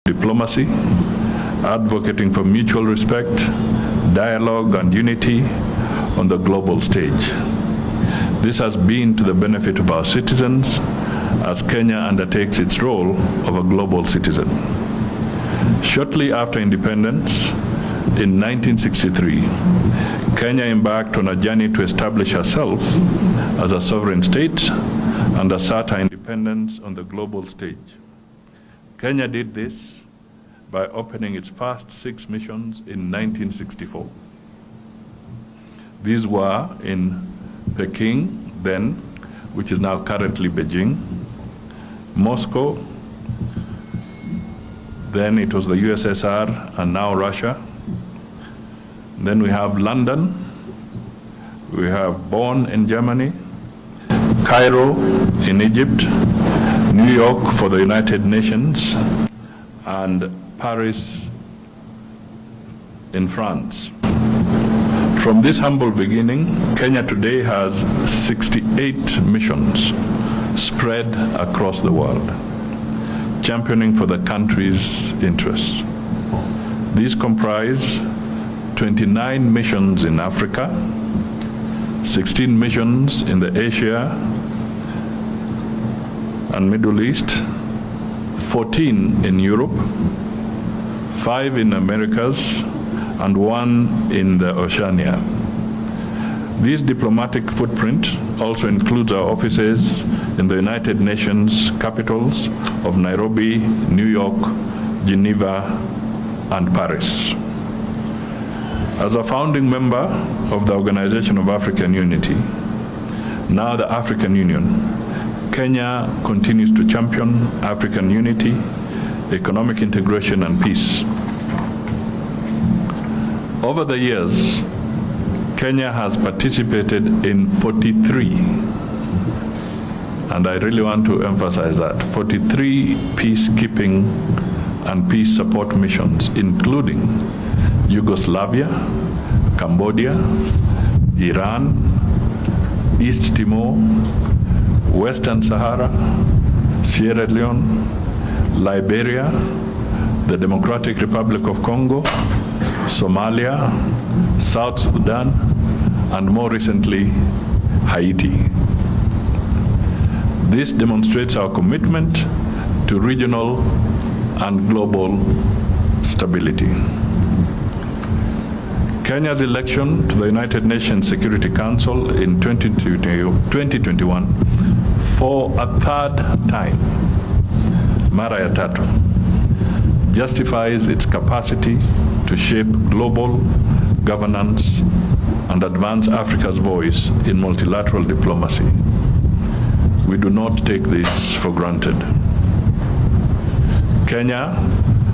diplomacy, advocating for mutual respect, dialogue, and unity on the global stage. This has been to the benefit of our citizens as Kenya undertakes its role of a global citizen. Shortly after independence, in 1963, Kenya embarked on a journey to establish herself as a sovereign state and assert her independence on the global stage. Kenya did this by opening its first 6 missions in 1964. These were in Peking, then, which is now currently Beijing, Moscow, then it was the USSR and now Russia. Then we have London, we have Bonn in Germany, Cairo in Egypt, New York for the United Nations, and Paris in France. From this humble beginning, Kenya today has 68 missions spread across the world, championing for the country's interests. These comprise 29 missions in Africa, 16 missions in the Asia and Middle East, 14 in Europe, 5 in Americas, and 1 in the Oceania. This diplomatic footprint also includes our offices in the United Nations capitals of Nairobi, New York, Geneva, and Paris. As a founding member of the Organization of African Unity, now the African Union, Kenya continues to champion African unity, economic integration, and peace. Over the years, Kenya has participated in 43, and I really want to emphasize that, 43 peacekeeping and peace support missions, including Yugoslavia, Cambodia, Iran, East Timor, Western Sahara, Sierra Leone, Liberia, the Democratic Republic of Congo, Somalia, South Sudan, and more recently, Haiti. This demonstrates our commitment to regional and global stability. Kenya's election to the United Nations Security Council in 2021 for a third time, mara ya tatu, justifies its capacity to shape global governance and advance Africa's voice in multilateral diplomacy. We do not take this for granted. Kenya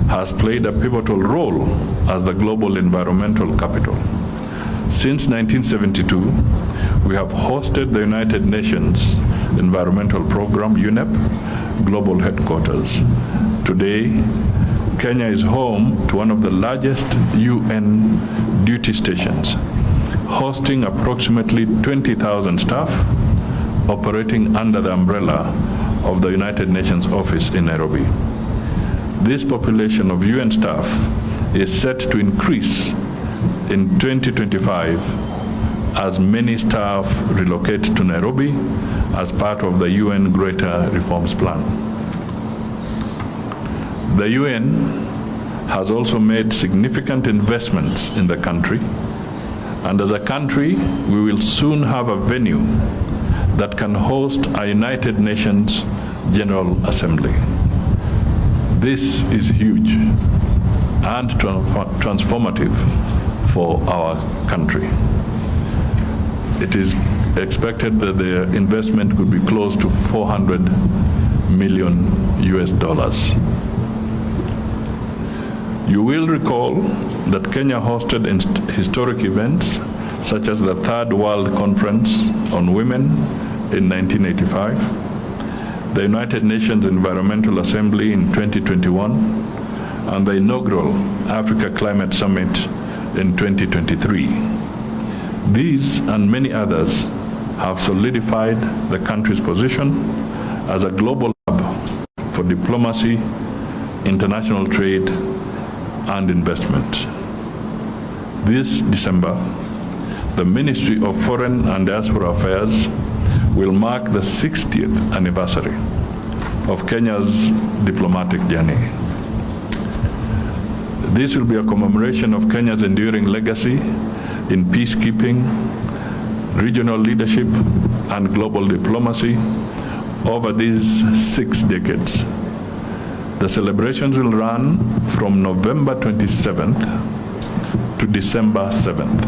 has played a pivotal role as the global environmental capital. Since 1972, we have hosted the United Nations Environmental Program, UNEP, global headquarters. Today, Kenya is home to one of the largest UN duty stations, hosting approximately 20,000 staff operating under the umbrella of the United Nations office in Nairobi. This population of UN staff is set to increase in 2025 as many staff relocate to Nairobi as part of the UN Greater Reforms Plan. The UN has also made significant investments in the country, and as a country, we will soon have a venue that can host a United Nations General Assembly. This is huge and transformative for our country. It is expected that the investment could be close to $400 million US. You will recall that Kenya hosted historic events such as the Third World Conference on Women in 1985, the United Nations Environmental Assembly in 2021, and the inaugural Africa Climate Summit in 2023. These and many others have solidified the country's position as a global hub for diplomacy international trade and investment. This December, the Ministry of Foreign and Diaspora Affairs will mark the 60th anniversary of Kenya's diplomatic journey. This will be a commemoration of Kenya's enduring legacy in peacekeeping, regional leadership, and global diplomacy over these 6 decades. The celebrations will run from November 27th to December 7th,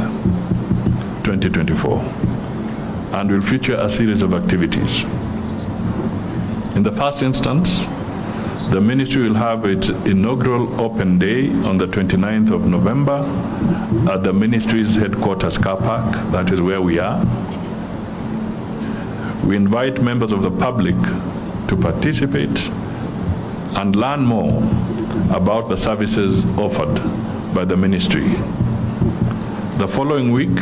2024, and will feature a series of activities. In the first instance, the ministry will have its inaugural open day on the 29th of November at the ministry's headquarters car park. That is where we are. We invite members of the public to participate and learn more about the services offered by the ministry. The following week,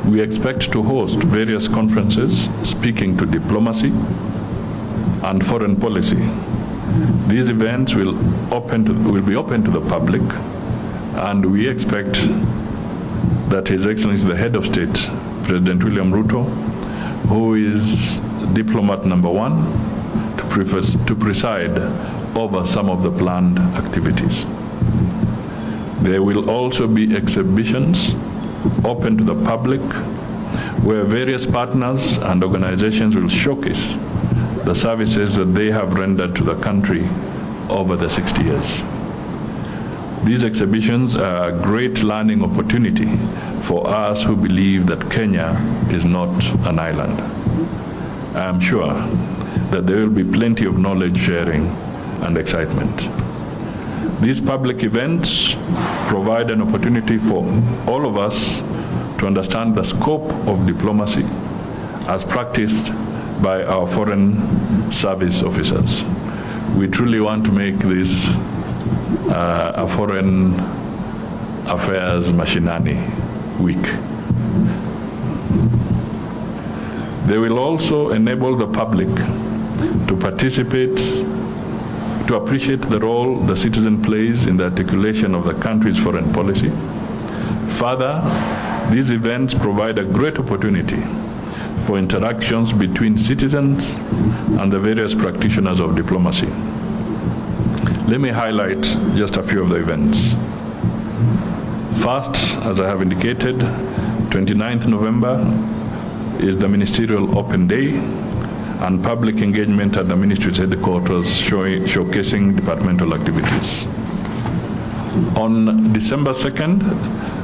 we expect to host various conferences speaking to diplomacy and foreign policy. These events will be open to the public, and we expect that His Excellency the Head of State, President William Ruto, who is diplomat number 1, to preside over some of the planned activities. There will also be exhibitions open to the public where various partners and organizations will showcase the services that they have rendered to the country over the 60 years. These exhibitions are a great learning opportunity for us who believe that Kenya is not an island. I am sure that there will be plenty of knowledge sharing and excitement. These public events provide an opportunity for all of us to understand the scope of diplomacy as practiced by our foreign service officers. We truly want to make this a foreign affairs machinani week. They will also enable the public to participate, to appreciate the role the citizen plays in the articulation of the country's foreign policy. Further, these events provide a great opportunity for interactions between citizens and the various practitioners of diplomacy. Let me highlight just a few of the events. First, as I have indicated, 29th November is the Ministerial Open Day and public engagement at the ministry's headquarters showcasing departmental activities. On December 2nd,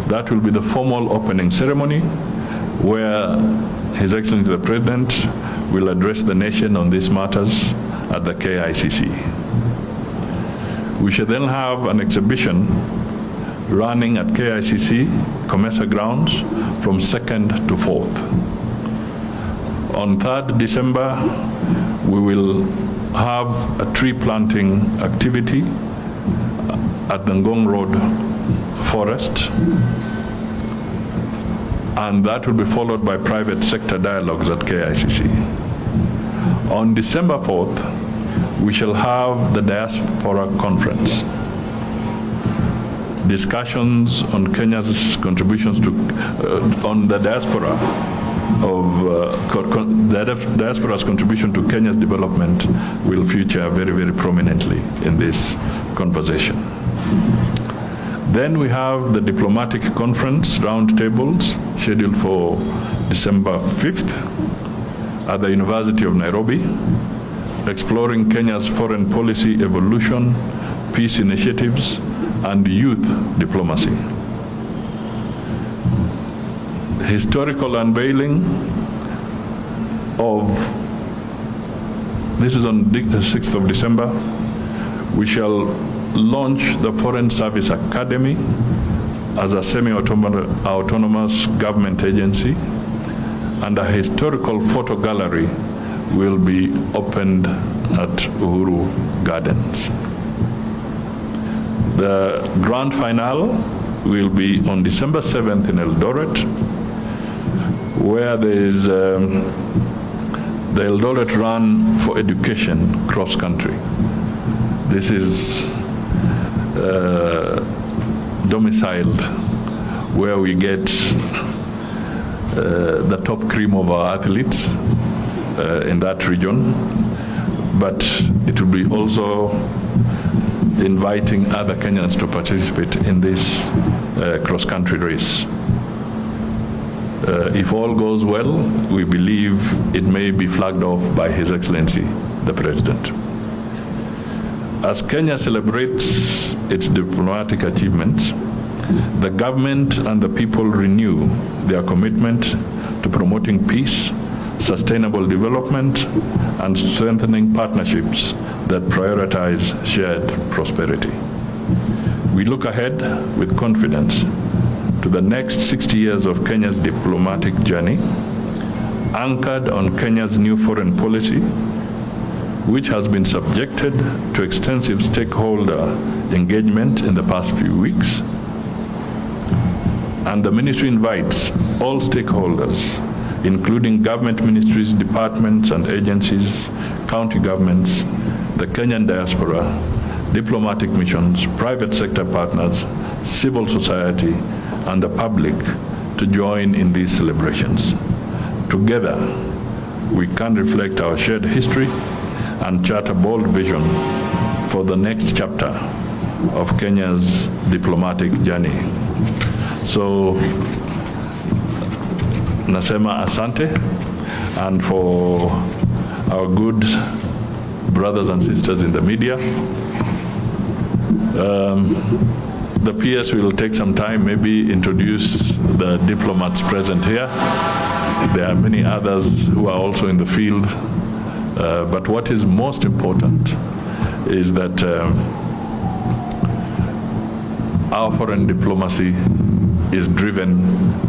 that will be the formal opening ceremony where His Excellency the President will address the nation on these matters at the KICC. We shall then have an exhibition running at KICC Commercial Grounds from 2nd to 4th. On 3rd December, we will have a tree planting activity at the Ngong Road Forest, and that will be followed by private sector dialogues at KICC. On December 4th, we shall have the Diaspora Conference. Discussions on Kenya's contributions to, on the diaspora the diaspora's contribution to Kenya's development will feature very, very prominently in this conversation. Then we have the diplomatic conference roundtables scheduled for December 5th at the University of Nairobi, exploring Kenya's foreign policy evolution, peace initiatives, and youth diplomacy. Historical unveiling of, this is on the 6th of December, we shall launch the Foreign Service Academy as a semi-autonomous government agency, and a historical photo gallery will be opened at Uhuru Gardens. The grand finale will be on December 7th in Eldoret, where there is the Eldoret Run for Education cross-country. This is domiciled where we get the top cream of our athletes in that region, but it will be also inviting other Kenyans to participate in this cross-country race. If all goes well, we believe it may be flagged off by His Excellency, the President. As Kenya celebrates its diplomatic achievements, the government and the people renew their commitment to promoting peace, sustainable development, and strengthening partnerships that prioritize shared prosperity. We look ahead with confidence to the next 60 years of Kenya's diplomatic journey, anchored on Kenya's new foreign policy, which has been subjected to extensive stakeholder engagement in the past few weeks. And the ministry invites all stakeholders, including government ministries, departments and agencies, county governments, the Kenyan diaspora, diplomatic missions, private sector partners, civil society, and the public to join in these celebrations. Together, we can reflect our shared history and chart a bold vision for the next chapter of Kenya's diplomatic journey. So, nasema asante, and for our good brothers and sisters in the media, the PS will take some time, maybe introduce the diplomats present here. There are many others who are also in the field, but what is most important is that our foreign diplomacy is driven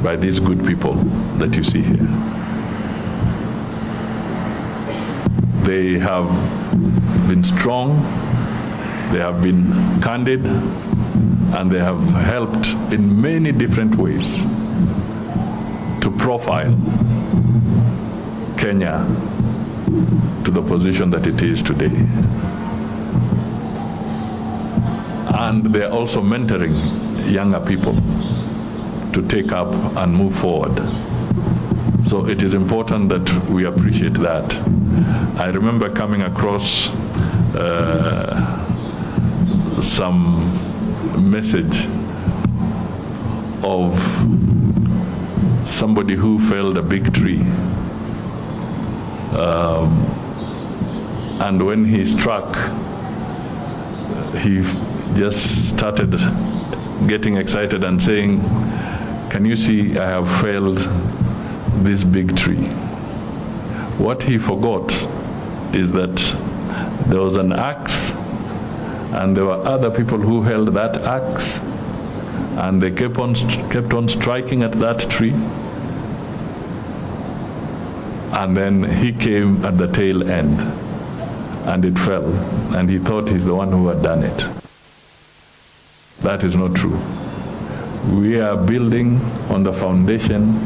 by these good people that you see here. They have been strong, they have been candid, and they have helped in many different ways to profile Kenya to the position that it is today. And they're also mentoring younger people to take up and move forward. So it is important that we appreciate that. I remember coming across some message of somebody who felled a big tree. And when he struck, he just started getting excited and saying, "Can you see I have felled this big tree?" What he forgot is that there was an axe, and there were other people who held that axe, and they kept on striking at that tree. And then he came at the tail end, and it fell, and he thought he's the one who had done it. That is not true. We are building on the foundation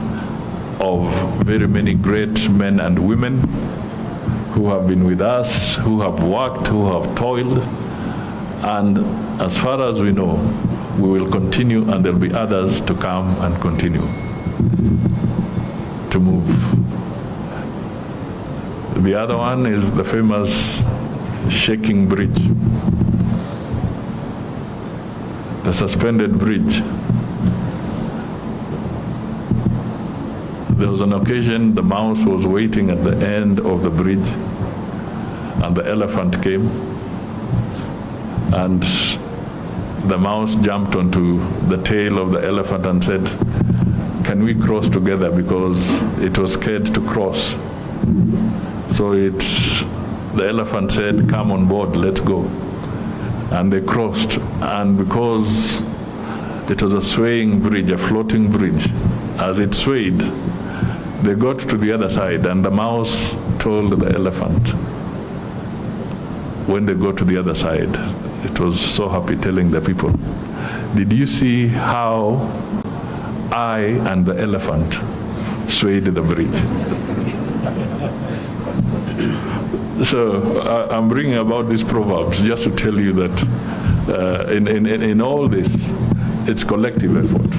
of very many great men and women who have been with us, who have worked, who have toiled, and as far as we know, we will continue, and there'll be others to come and continue to move. The other one is the famous shaking bridge, the suspended bridge. There was an occasion the mouse was waiting at the end of the bridge, and the elephant came, and the mouse jumped onto the tail of the elephant and said, "Can we cross together?" because it was scared to cross. So the elephant said, "Come on board, let's go." And they crossed, and because it was a swaying bridge, a floating bridge, as it swayed, they got to the other side, and the mouse told the elephant, when they got to the other side, it was so happy, telling the people, "Did you see how I and the elephant swayed the bridge?" So I'm bringing about these proverbs just to tell you that in all this, it's collective effort.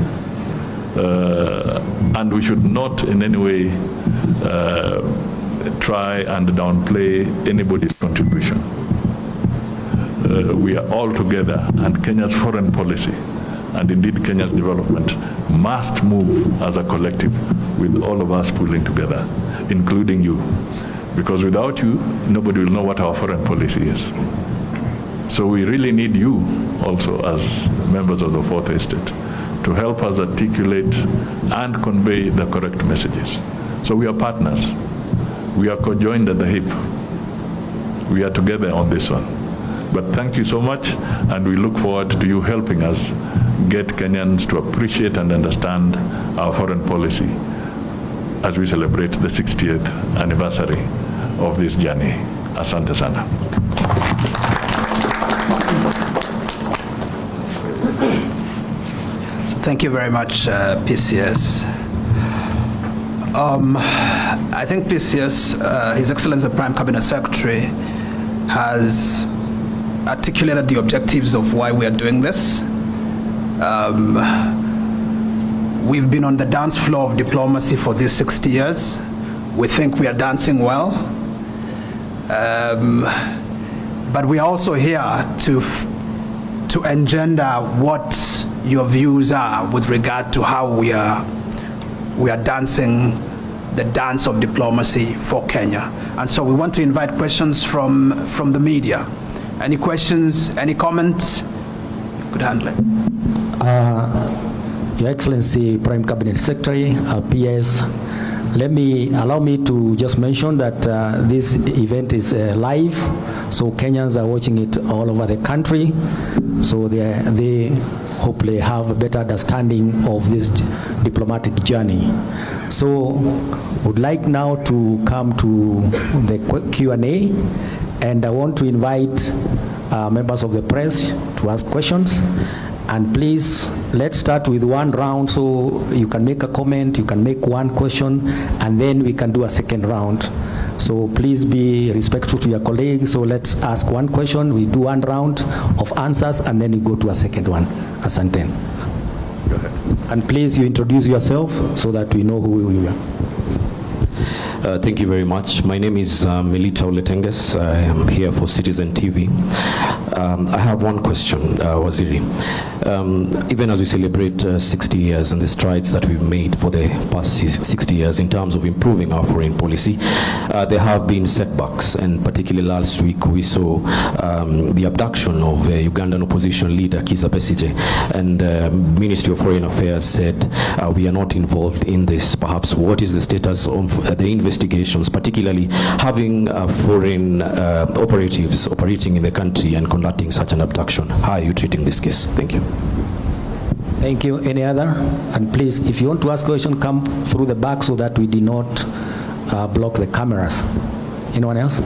And we should not in any way try and downplay anybody's contribution. We are all together, and Kenya's foreign policy, and indeed Kenya's development, must move as a collective, with all of us pulling together, including you. Because without you, nobody will know what our foreign policy is. So we really need you also as members of the Fourth Estate to help us articulate and convey the correct messages. So we are partners. We are conjoined at the hip. We are together on this one. But thank you so much, and we look forward to you helping us get Kenyans to appreciate and understand our foreign policy as we celebrate the 60th anniversary of this journey. Asante sana. Thank you very much, PCS. I think PCS, His Excellency the Prime Cabinet Secretary, has articulated the objectives of why we are doing this. We've been on the dance floor of diplomacy for these 60 years. We think we are dancing well. But we are also here to engender what your views are with regard to how we are dancing the dance of diplomacy for Kenya. And so we want to invite questions from the media. Any questions, any comments? You could handle it. Your Excellency, Prime Cabinet Secretary, PS, allow me to just mention that this event is live, so Kenyans are watching it all over the country, so they hopefully have a better understanding of this diplomatic journey. So would like now to come to the Q&A, and I want to invite members of the press to ask questions. And please, let's start with one round, so you can make a comment, you can make one question, and then we can do a second round. So please be respectful to your colleagues. So let's ask one question, we do one round of answers, and then we go to a second one. Asante. Go ahead. And please, you introduce yourself so that we know who you are. Thank you very much. My name is Melita Oletenges. I am here for Citizen TV. I have one question, Waziri. Even as we celebrate 60 years and the strides that we've made for the past 60 years in terms of improving our foreign policy, there have been setbacks, and particularly last week we saw the abduction of Ugandan opposition leader Kizza Besigye, and Ministry of Foreign Affairs said we are not involved in this. Perhaps what is the status of the investigations, particularly having foreign operatives operating in the country and conducting such an abduction? How are you treating this case? Thank you. Thank you. Any other? And please, if you want to ask a question, come through the back so that we do not block the cameras. Anyone else?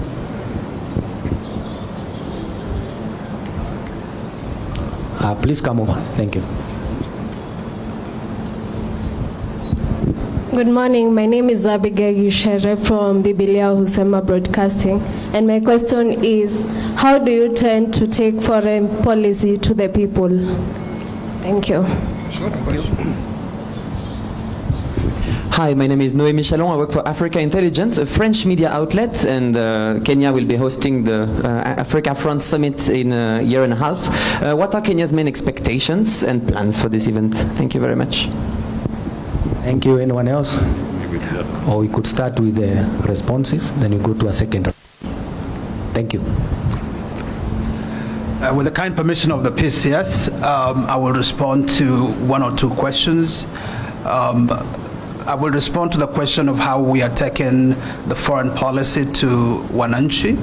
Please come over. Thank you. Good morning. My name is Abigail Yushere from Biblia Husema Broadcasting, and my question is, how do you tend to take foreign policy to the people? Thank you. Hi, my name is Noé Michalon. I work for Africa Intelligence, a French media outlet, and Kenya will be hosting the Africa France Summit in a year and a half. What are Kenya's main expectations and plans for this event? Thank you very much. Thank you. Anyone else? Or we could start with the responses, then you go to a second. Thank you. With the kind permission of the PCS, I will respond to one or two questions. I will respond to the question of how we are taking the foreign policy to Wananchi.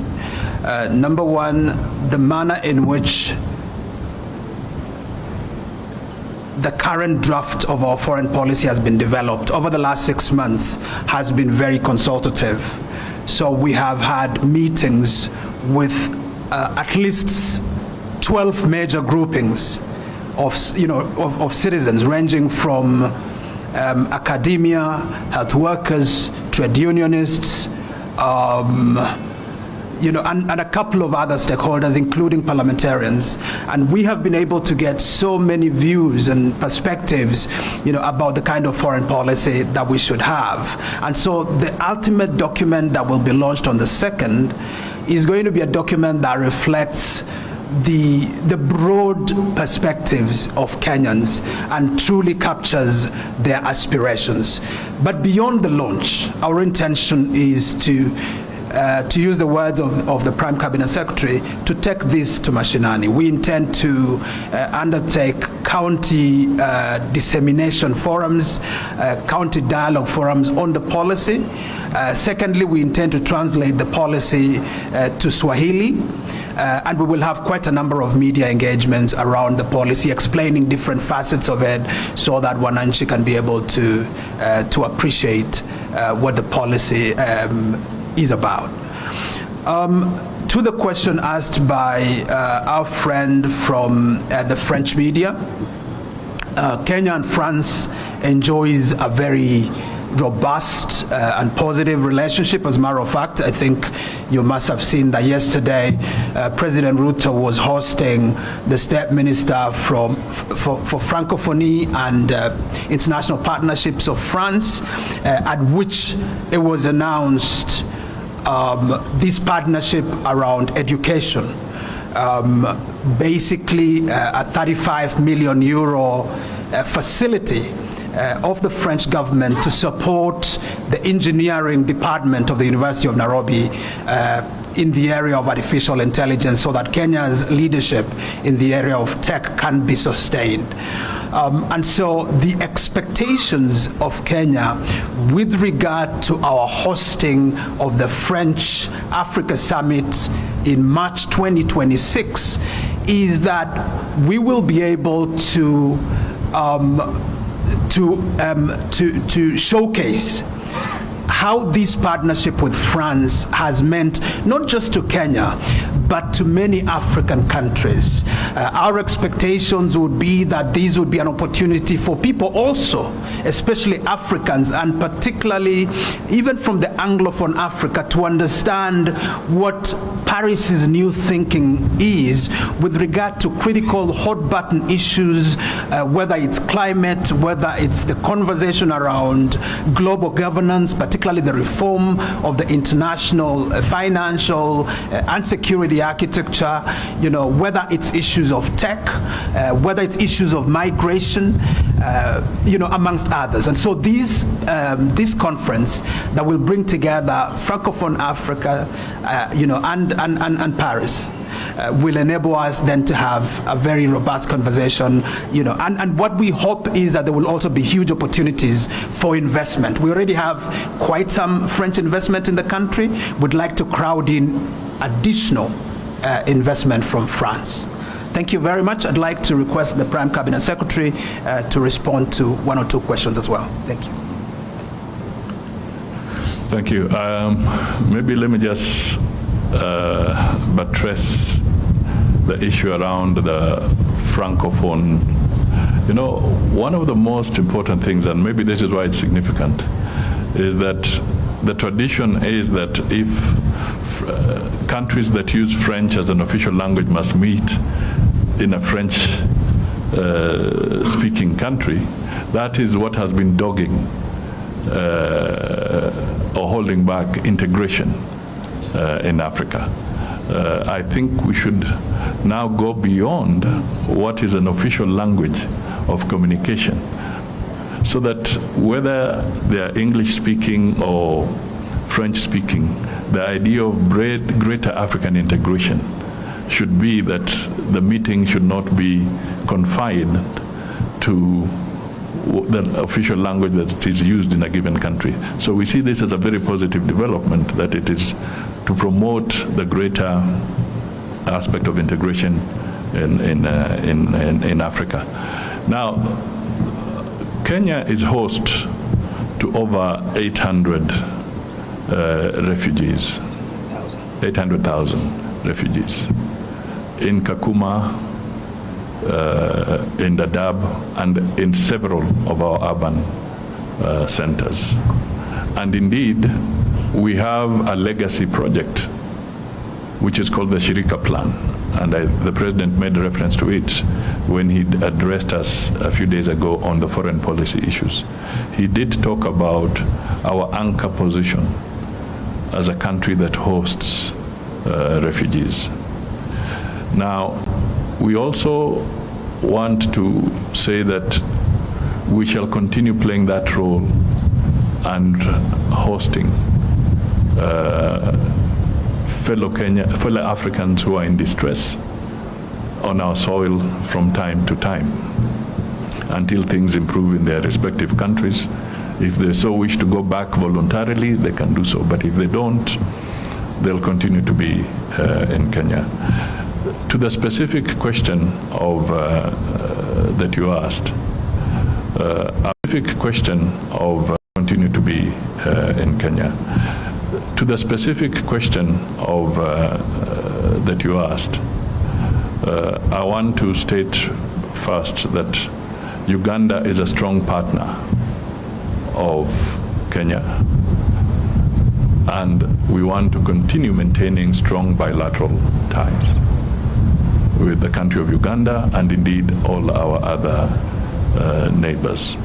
Number one, the manner in which the current draft of our foreign policy has been developed over the last 6 months has been very consultative. So we have had meetings with at least 12 major groupings of citizens, ranging from academia, health workers, trade unionists, and a couple of other stakeholders, including parliamentarians. And we have been able to get so many views and perspectives, about the kind of foreign policy that we should have. And so the ultimate document that will be launched on the 2nd is going to be a document that reflects the broad perspectives of Kenyans and truly captures their aspirations. But beyond the launch, our intention is to use the words of the Prime Cabinet Secretary, to take this to mashinani. We intend to undertake county dissemination forums, county dialogue forums on the policy. Secondly, we intend to translate the policy to Swahili. And we will have quite a number of media engagements around the policy, explaining different facets of it, so that Wananchi can be able to appreciate what the policy is about. To the question asked by our friend from the French media, Kenya and France enjoys a very robust and positive relationship. As a matter of fact, I think you must have seen that yesterday President Ruto was hosting the State Minister for Francophonie and International Partnerships of France, at which it was announced this partnership around education. Basically a 35 million euro facility of the French government to support the engineering department of the University of Nairobi in the area of artificial intelligence, so that Kenya's leadership in the area of tech can be sustained. And so the expectations of Kenya with regard to our hosting of the French Africa Summit in March 2026 is that we will be able to showcase how this partnership with France has meant not just to Kenya, but to many African countries. Our expectations would be that these would be an opportunity for people also, especially Africans, and particularly even from the Anglophone Africa, to understand what Paris's new thinking is with regard to critical hot button issues, whether it's climate, whether it's the conversation around global governance, particularly the reform of the international financial and security architecture, whether it's issues of tech, whether it's issues of migration, amongst others. And so this conference that will bring together Francophone Africa, and Paris, will enable us then to have a very robust conversation, and what we hope is that there will also be huge opportunities for investment. We already have quite some French investment in the country. We'd like to crowd in additional investment from France. Thank you very much. I'd like to request the Prime Cabinet Secretary to respond to one or two questions as well. Thank you. Thank you. Maybe let me just buttress the issue around the Francophone. One of the most important things, and maybe this is why it's significant, is that the tradition is that if countries that use French as an official language must meet in a French speaking country, that is what has been dogging or holding back integration in Africa. I think we should now go beyond what is an official language of communication, so that whether they are English speaking or French speaking, the idea of greater African integration should be that the meeting should not be confined to the official language that is used in a given country. So we see this as a very positive development, that it is to promote the greater aspect of integration in Africa. Now, Kenya is host to over 800 refugees, 800,000 refugees in Kakuma, in Dadaab, and in several of our urban centers. And indeed, we have a legacy project which is called the Shirika Plan. And the President made reference to it when he addressed us a few days ago on the foreign policy issues. He did talk about our anchor position as a country that hosts refugees. Now, we also want to say that we shall continue playing that role and hosting fellow Africans who are in distress on our soil from time to time until things improve in their respective countries. If they so wish to go back voluntarily, they can do so. But if they don't, they'll continue to be in Kenya. To the specific question of that you asked, a specific question of continue to be in Kenya. To the specific question of that you asked, I want to state first that Uganda is a strong partner of Kenya, and we want to continue maintaining strong bilateral ties with the country of Uganda and indeed all our other neighbors.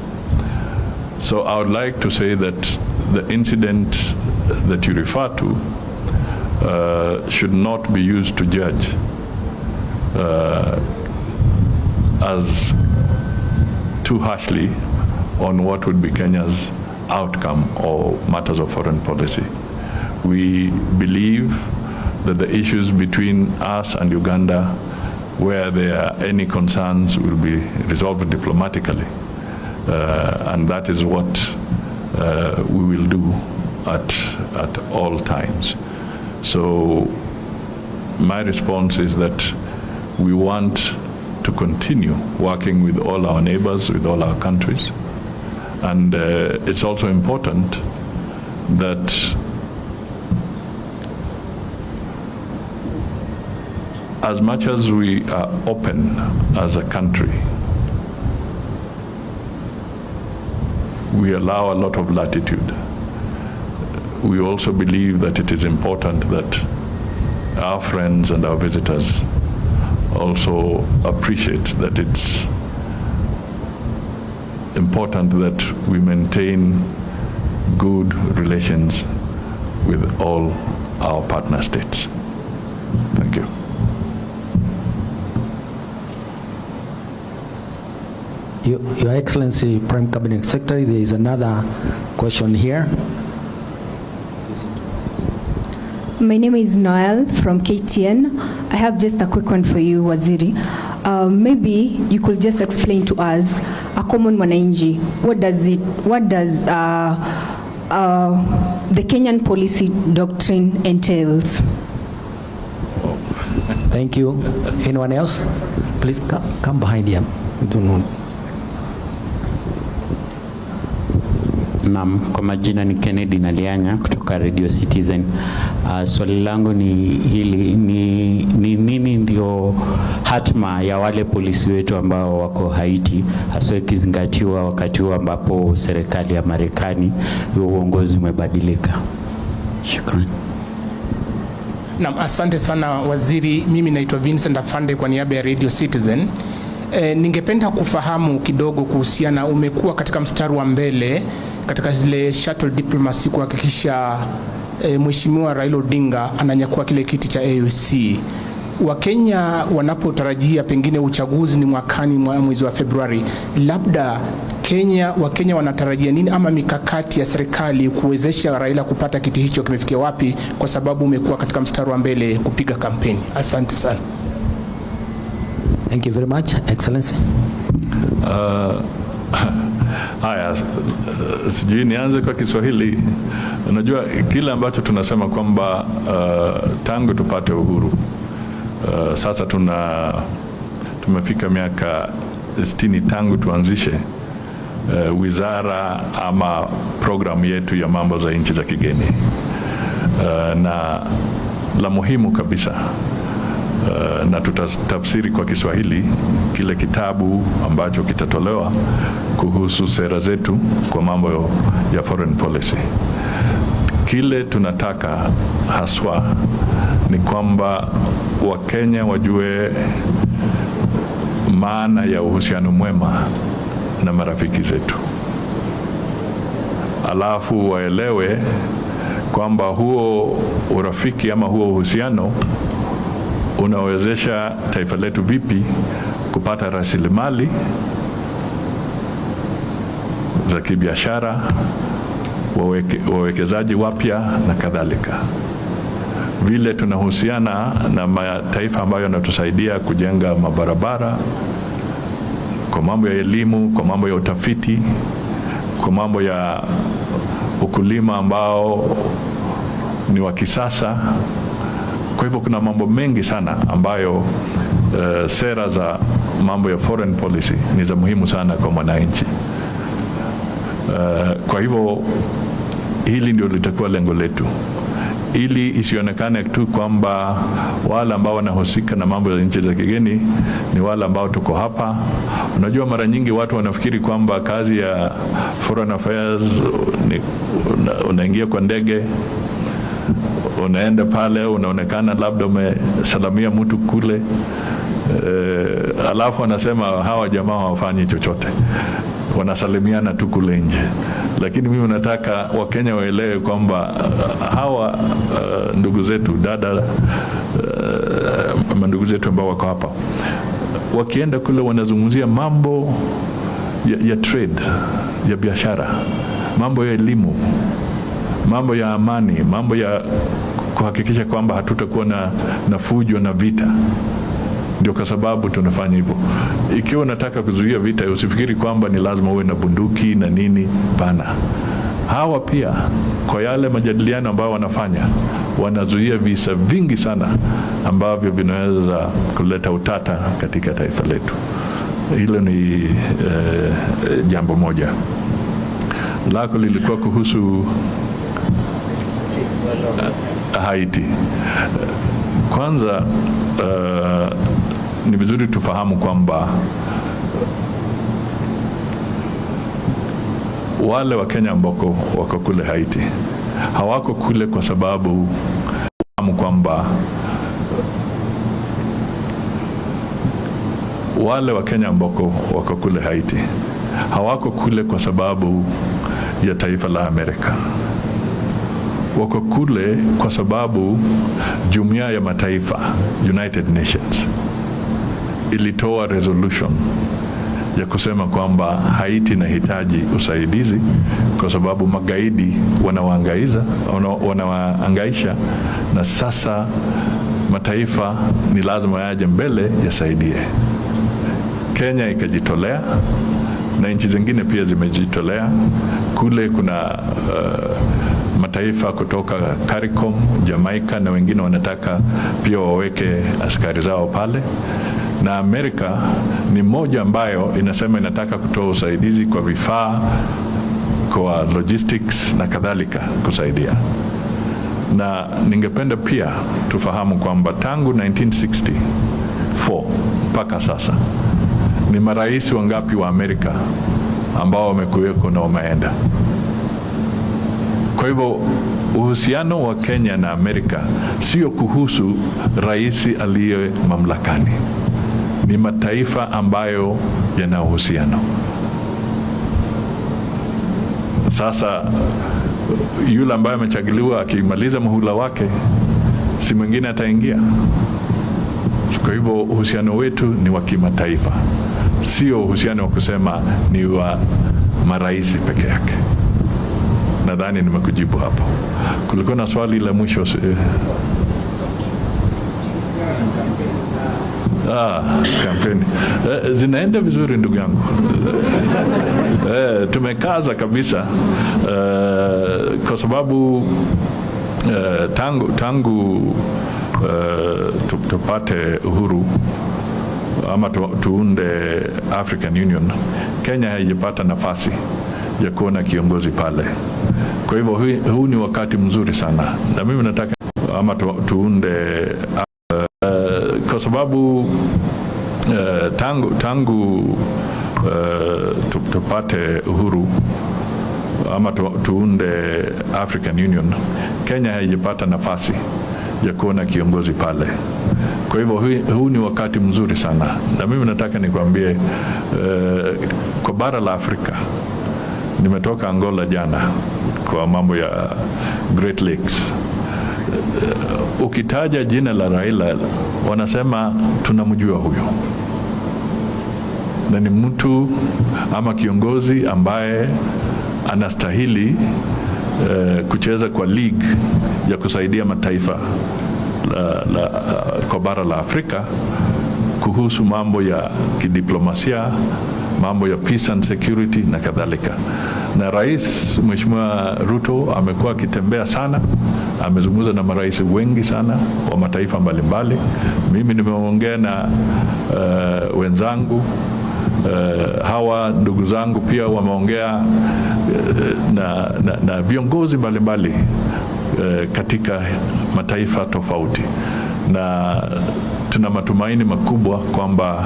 So I would like to say that the incident that you refer to should not be used to judge as too harshly on what would be Kenya's outcome or matters of foreign policy. We believe that the issues between us and Uganda, where there are any concerns, will be resolved diplomatically. And that is what we will do at all times. So my response is that we want to continue working with all our neighbors, with all our countries. And it's also important that as much as we are open as a country, we allow a lot of latitude. We also believe that it is important that our friends and our visitors also appreciate that it's important that we maintain good relations with all our partner states. Thank you. Your Excellency, Prime Cabinet Secretary, there is another question here. My name is Noel from KTN. I have just a quick one for you, Waziri. Maybe you could just explain to us, a common mwananchi, what does the Kenyan policy doctrine entails? Thank you. Anyone else? Please come behind him. We don't know. Naam, kwa majina ni Kennedy Nalianya kutoka Radio Citizen. Swali langu ni hili, ni nini ndio hatma ya wale polisi wetu ambao wako Haiti, hasa ikizingatiwa wakati huu ambapo serikali ya Marekani uongozi umebadilika? Shukrani. Naam, asante sana waziri. Mimi naitwa Vincent Afande kwa niaba ya Radio Citizen. Ningependa kufahamu kidogo kuhusiana, umekuwa katika mstari wa mbele katika zile shuttle diplomacy kuhakikisha Mheshimiwa Raila Odinga ananyakua kile kiti cha AUC. Wakenya wanapotarajia pengine uchaguzi ni mwakani mwezi wa Februari, labda Wakenya wanatarajia nini ama mikakati ya serikali kuwezesha Raila kupata kiti hicho kimefikia wapi, kwa sababu umekuwa katika mstari wa mbele kupiga kampeni? Asante sana. Thank you very much, Excellency. Haya, sijui nianze kwa Kiswahili. Unajua kile ambacho tunasema kwamba tangu tupate uhuru sasa tumefika miaka 60 tangu tuanzishe wizara ama programu yetu ya mambo za nchi za kigeni, na la muhimu kabisa na tutatafsiri kwa Kiswahili kile kitabu ambacho kitatolewa kuhusu sera zetu kwa mambo ya foreign policy. Kile tunataka haswa ni kwamba Wakenya wajue maana ya uhusiano mwema na marafiki zetu. Alafu waelewe kwamba huo urafiki ama huo uhusiano unawezesha taifa letu vipi kupata rasilimali za kibiashara, wawekezaji wapya na kadhalika. Vile tunahusiana na mataifa ambayo yanatusaidia kujenga mabarabara, kwa mambo ya elimu, kwa mambo ya utafiti, kwa mambo ya ukulima ambao ni wa kisasa. Kwa hivyo kuna mambo mengi sana ambayo sera za mambo ya foreign policy ni za muhimu sana kwa mwananchi. Kwa hivyo hili ndio litakuwa lengo letu, ili isionekane tu kwamba wale ambao wanahusika na mambo ya nchi za kigeni ni wale ambao tuko hapa. Unajua, mara nyingi watu wanafikiri kwamba kazi ya foreign affairs ni unaingia kwa ndege, unaenda pale, unaonekana labda umesalamia mtu kule, alafu wanasema hawa jamaa hawafanyi chochote, wanasalimiana tu kule nje. Lakini mimi nataka Wakenya waelewe kwamba hawa ndugu zetu, dada, ndugu zetu ambao wako hapa, wakienda kule wanazungumzia mambo ya trade, ya biashara, mambo ya elimu, mambo ya amani, mambo ya kuhakikisha kwamba hatutakuwa na fujo na vita. Ndio kwa sababu tunafanya hivyo. Ikiwa unataka kuzuia vita, usifikiri kwamba ni lazima uwe na bunduki na nini. Pana. Hawa pia kwa yale majadiliano ambayo wanafanya, wanazuia visa vingi sana ambavyo vinaweza kuleta utata katika taifa letu. Hilo ni jambo moja. Lako lilikuwa kuhusu Haiti. Kwanza ni vizuri tufahamu kwamba wale wa Kenya ambao wako kule Haiti hawako kule kwa sababu kwamba wale wa Kenya ambao wako kule Haiti hawako kule kwa sababu ya taifa la Amerika. Wako kule kwa sababu Jumuiya ya Mataifa, United Nations, ilitoa resolution ya kusema kwamba Haiti inahitaji usaidizi kwa sababu magaidi wanawaangaisha, na sasa mataifa ni lazima yaje mbele yasaidie. Kenya ikajitolea na nchi zingine pia zimejitolea. Kule kuna mataifa kutoka CARICOM, Jamaica na wengine wanataka pia waweke askari zao pale, na Amerika ni moja ambayo inasema inataka kutoa usaidizi kwa vifaa, kwa logistics na kadhalika kusaidia. Na ningependa pia tufahamu kwamba tangu 1964 mpaka sasa ni marais wangapi wa Amerika ambao wamekuweko na wameenda. Kwa hivyo uhusiano wa Kenya na Amerika sio kuhusu rais aliye mamlakani, ni mataifa ambayo yana uhusiano. Sasa yule ambaye amechaguliwa akimaliza muhula wake, si mwingine ataingia. Kwa hivyo uhusiano wetu ni wa kimataifa, sio uhusiano wa kusema ni wa marais peke yake. Nadhani nimekujibu hapo. Kulikuwa na swali la mwisho. Kampeni zinaenda vizuri ndugu yangu. Tumekaza kabisa kwa sababu tangu tupate uhuru ama tuunde African Union, Kenya haijapata nafasi ya kuwa na kiongozi pale. Kwa hivyo huu ni wakati mzuri sana, na mimi nataka ama tuunde kwa sababu tangu tupate uhuru ama tuunde African Union, Kenya haijapata nafasi ya kuona kiongozi pale. Kwa hivyo huu ni wakati mzuri sana, na mimi nataka nikwambie kwa bara la Afrika, nimetoka Angola jana kwa mambo ya Great Lakes. Ukitaja jina la Raila wanasema tunamjua huyo, na ni mtu ama kiongozi ambaye anastahili kucheza kwa league ya kusaidia mataifa kwa bara la Afrika kuhusu mambo ya kidiplomasia, mambo ya peace and security na kadhalika. Na Rais Mheshimiwa Ruto amekuwa akitembea sana, amezungumza na marais wengi sana wa mataifa mbalimbali. Mimi nimeongea na wenzangu, hawa ndugu zangu pia wameongea na viongozi mbalimbali katika mataifa tofauti, na tuna matumaini makubwa kwamba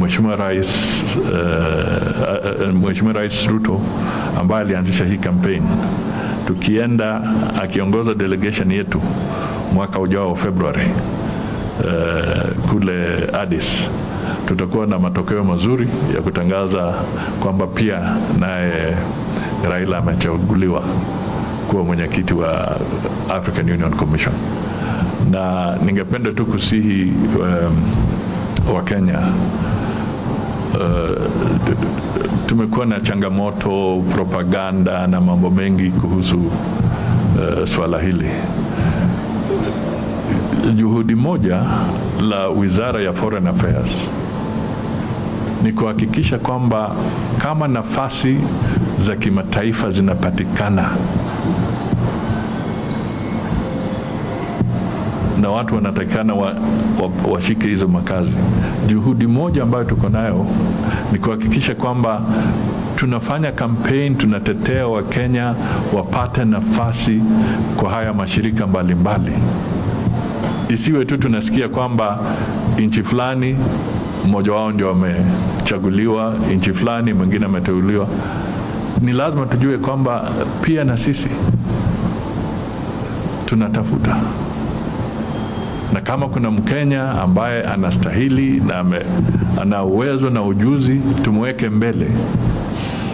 Mheshimiwa Rais Ruto ambaye alianzisha hii campaign, tukienda akiongoza delegation yetu mwaka ujao wa February kule Addis, tutakuwa na matokeo mazuri ya kutangaza kwamba pia naye Raila amechaguliwa kuwa mwenyekiti wa African Union Commission. Na ningependa tu kusihi wa Kenya, tumekuwa na changamoto, propaganda na mambo mengi kuhusu swala hili. Juhudi moja la Wizara ya Foreign Affairs ni kuhakikisha kwamba kama nafasi za kimataifa zinapatikana na watu wanatakikana washike hizo makazi, juhudi moja ambayo tuko nayo ni kuhakikisha kwamba tunafanya campaign, tunatetea Wakenya wapate nafasi kwa haya mashirika mbalimbali. Isiwe tu tunasikia kwamba nchi fulani mmoja wao ndio amechaguliwa, nchi fulani mwingine ameteuliwa. Ni lazima tujue kwamba pia na sisi tunatafuta, na kama kuna Mkenya ambaye anastahili na ana uwezo na ujuzi, tumweke mbele,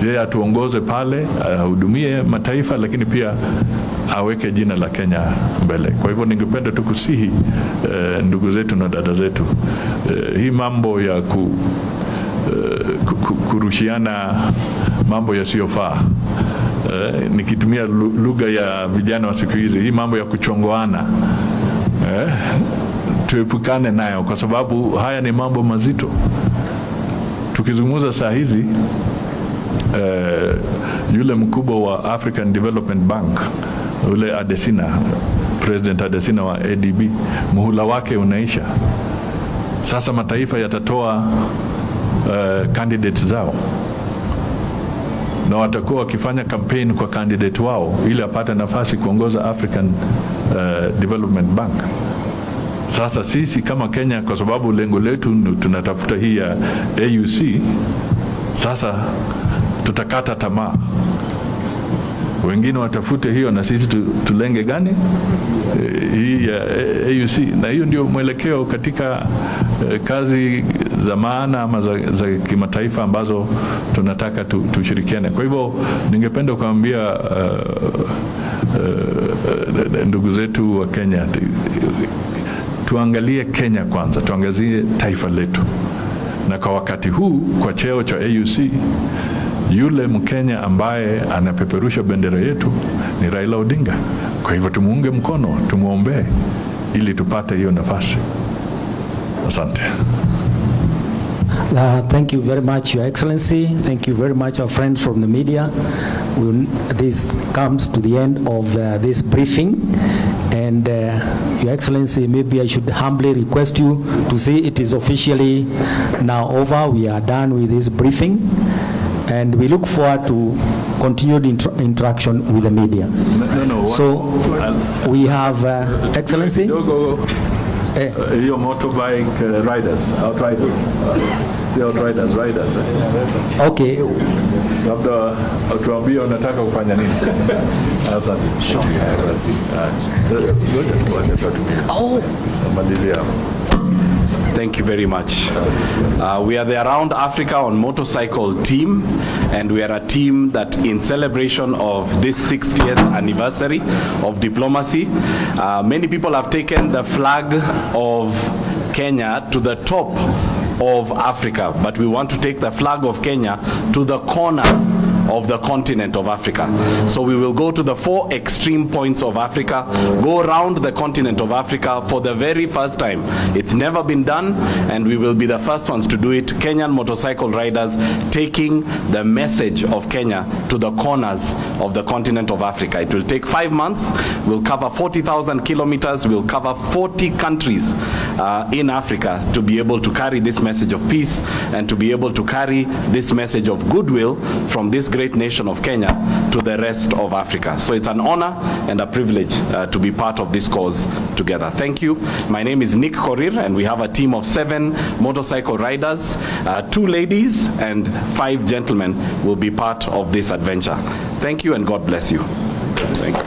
yeye atuongoze pale, ahudumie mataifa, lakini pia aweke jina la Kenya mbele. Kwa hivyo ningependa tu kusihi ndugu zetu na dada zetu, hii mambo ya kurushiana mambo yasiyofaa, nikitumia lugha ya vijana wa siku hizi, hii mambo ya kuchongoana, tuepukane nayo, kwa sababu haya ni mambo mazito. Tukizungumza saa hizi, yule mkubwa wa African Development Bank, yule Adesina, President Adesina wa ADB, muhula wake unaisha. Sasa mataifa yatatoa candidates zao, na watakuwa wakifanya campaign kwa candidate wao ili apate nafasi kuongoza African Development Bank. Sasa sisi kama Kenya, kwa sababu lengo letu tunatafuta hii ya AUC, sasa tutakata tamaa. Wengine watafute hiyo na sisi tulenge gani? Hii ya AUC. Na hiyo ndio mwelekeo katika kazi za maana ama za kimataifa ambazo tunataka tushirikiane. Kwa hivyo ningependa kuambia ndugu zetu wa Kenya, tuangalie Kenya kwanza, tuangazie taifa letu. Na kwa wakati huu, kwa cheo cha AUC, yule Mkenya ambaye anapeperusha bendera yetu ni Raila Odinga. Kwa hivyo tumuunge mkono, tumuombee ili tupate hiyo nafasi. Asante. Thank you very much, Your Excellency. Thank you very much, our friends from the media. This comes to the end of this briefing. And Your Excellency, maybe I should humbly request you to say it is officially now over. We are done with this briefing. And we look forward to continued interaction with the media. So we have Excellency. Your motorbike riders, outriders. Si outriders, riders. Okay. Labda tuambie unataka kufanya nini? Asante. Thank you very much. We are the Around Africa on Motorcycle team, and we are a team that in celebration of this 60th anniversary of diplomacy, many people have taken the flag of Kenya to the top of Africa, but we want to take the flag of Kenya to the corners of the continent of Africa. So we will go to the 4 extreme points of Africa, go around the continent of Africa for the very first time. It's never been done, and we will be the first ones to do it. Kenyan motorcycle riders taking the message of Kenya to the corners of the continent of Africa. It will take 5 months. We'll cover 40,000 kilometers. We'll cover 40 countries in Africa to be able to carry this message of peace and to be able to carry this message of goodwill from this great nation of Kenya to the rest of Africa. So it's an honor and a privilege to be part of this cause together. Thank you. My name is Nick Korir, and we have a team of 7 motorcycle riders, 2 ladies and 5 gentlemen will be part of this adventure. Thank you, and God bless you. Thank you.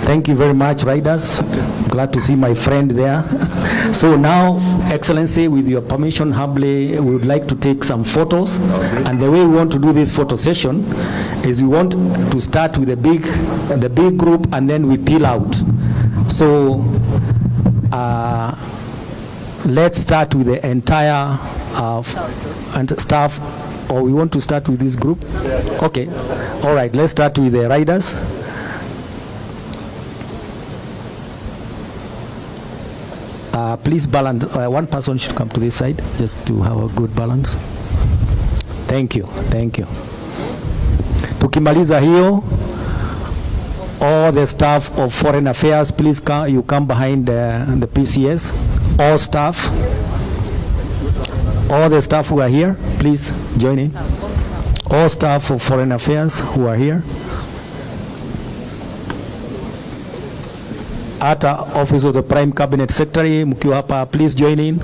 Thank you very much, riders. Glad to see my friend there. So now, Excellency, with your permission, humbly, we would like to take some photos. And the way we want to do this photo session is we want to start with the big group, and then we peel out. So let's start with the entire staff, or we want to start with this group? Okay. All right, let's start with the riders. Please balance. One person should come to this side just to have a good balance. Thank you. Thank you. Tukimaliza hiyo, all the staff of Foreign Affairs, please come behind the PCS. All staff. All the staff who are here, please join in. All staff of Foreign Affairs who are here. At Office of the Prime Cabinet Secretary, mkiwa hapa, please join in.